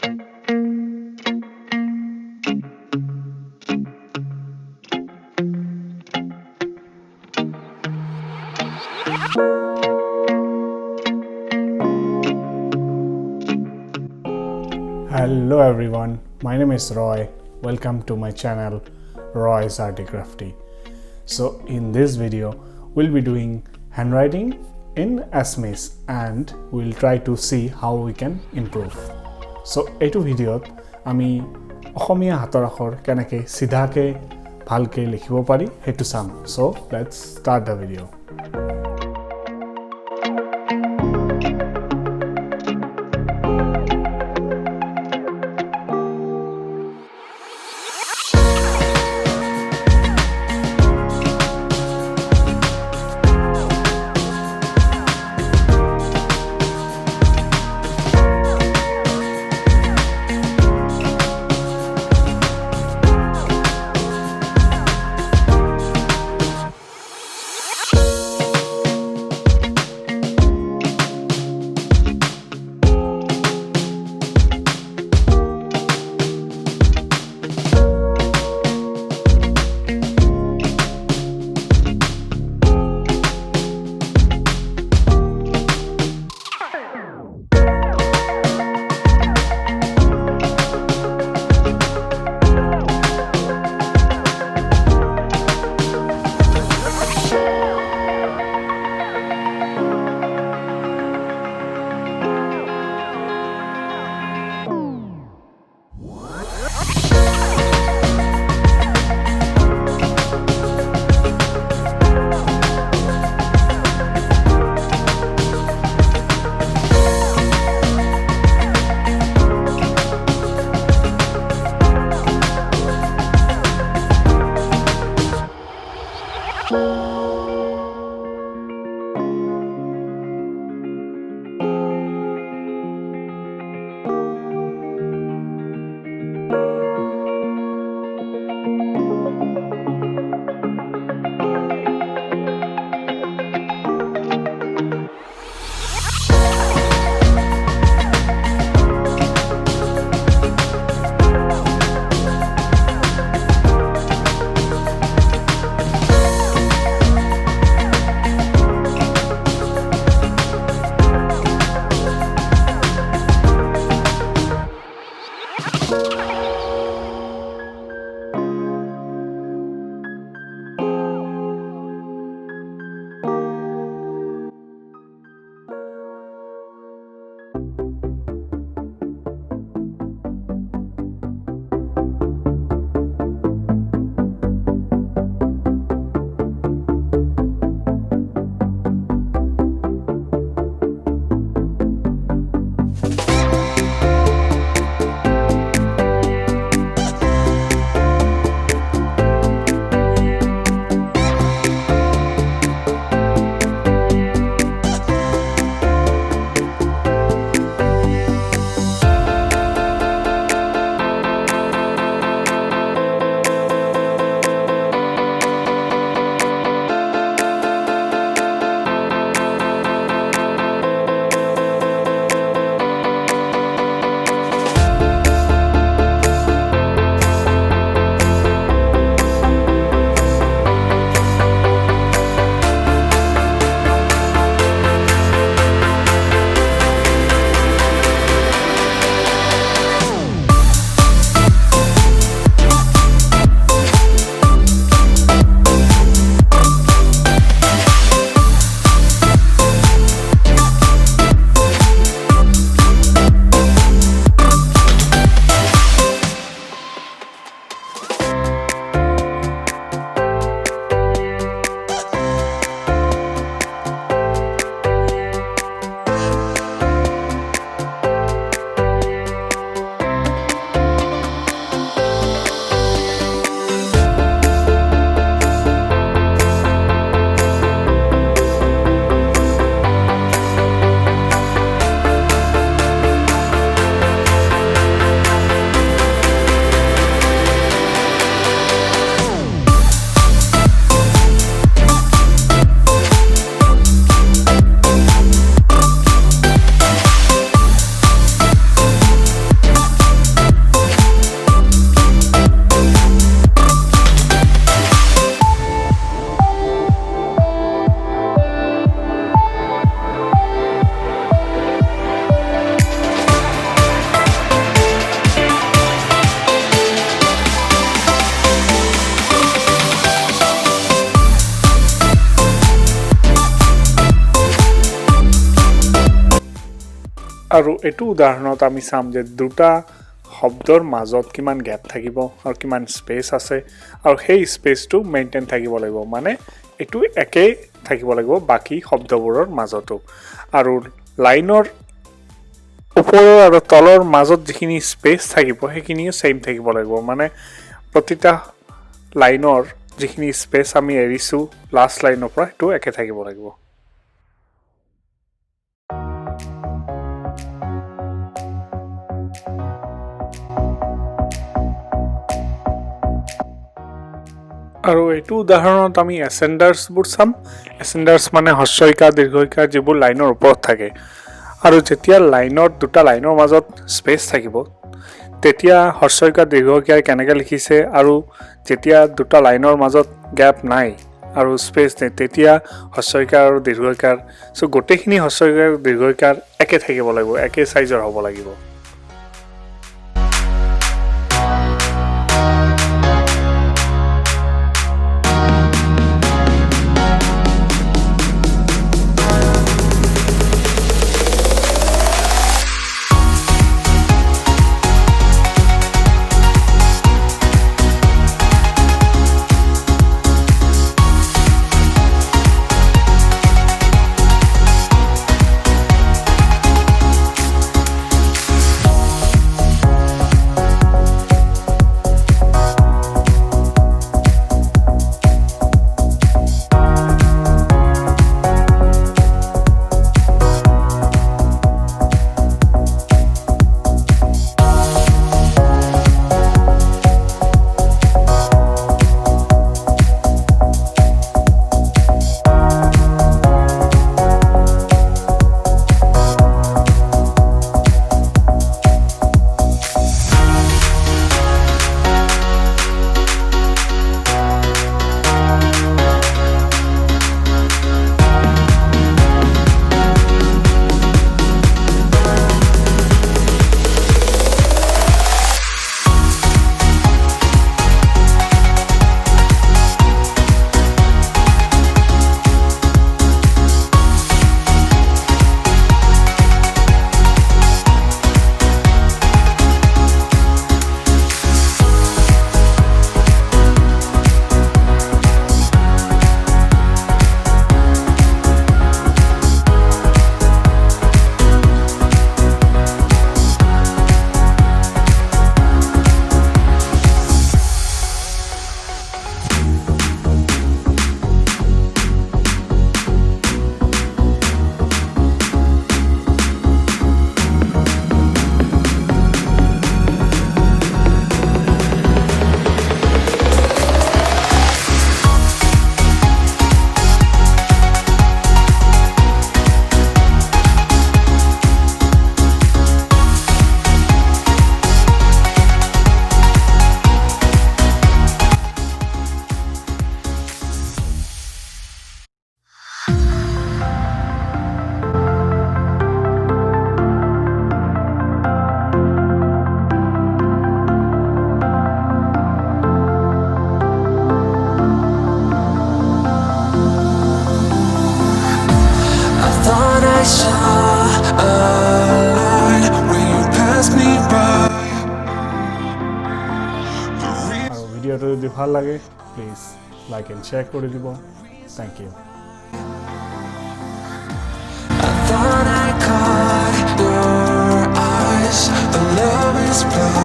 Hello everyone, my name is Roy. Welcome to my channel RoysArtyCrafty. So in this video we'll be doing handwriting in Assamese and we'll try to see how we can improve. So এইটো ভিডিওত আমি অসমীয়া হাতৰ আখৰ কেনেকৈ সিধাকে ভালকে লিখিব পাৰি হেতু চাম. So let's start the video. আৰু এটো উদাহৰণত আমি চাম যে দুটা শব্দৰ মাজত কিমান গ্যাপ থাকিব আৰু কিমান স্পেস আছে আৰু সেই স্পেসটো মেইনটেইন থাকিব লাগিব মানে এটো একে থাকিব লাগিব বাকি শব্দবোৰৰ মাজতো আৰু লাইনৰ ওপৰৰ আৰু তলৰ মাজত যিখিনি স্পেস থাকিব সেইখিনিও সেম থাকিব লাগিব মানে প্ৰতিটা লাইনৰ যিখিনি স্পেস আমি এৰিছো লাষ্ট লাইনৰ পৰা এটো একে থাকিব লাগিব আৰু এটো উদাহৰণত আমি অ্যাসেন্ডাৰ্স বোৰ চাম অ্যাসেন্ডাৰ্স মানে হস্যইকা দীৰ্ঘইকা যিবোৰ লাইনৰ ওপৰত থাকে আৰু যেতিয়া লাইনৰ দুটা লাইনৰ মাজত স্পেস থাকিব তেতিয়া হস্যইকা দীৰ্ঘইকা কেনেকৈ লিখিছে আৰু যেতিয়া দুটা লাইনৰ মাজত গ্যাপ নাই আৰু স্পেস নাই তেতিয়া হস্যইকা আৰু দীৰ্ঘইকাৰ সো গোটেইখিনি হস্যইকা আৰু দীৰ্ঘইকাৰ একে থাকিব লাগিব একে সাইজৰ হ'ব লাগিব ভিডিওটো যদি ভাল লাগে প্লিজ লাইক এন্ড শেয়ার করে দিব থ্যাংক ইউ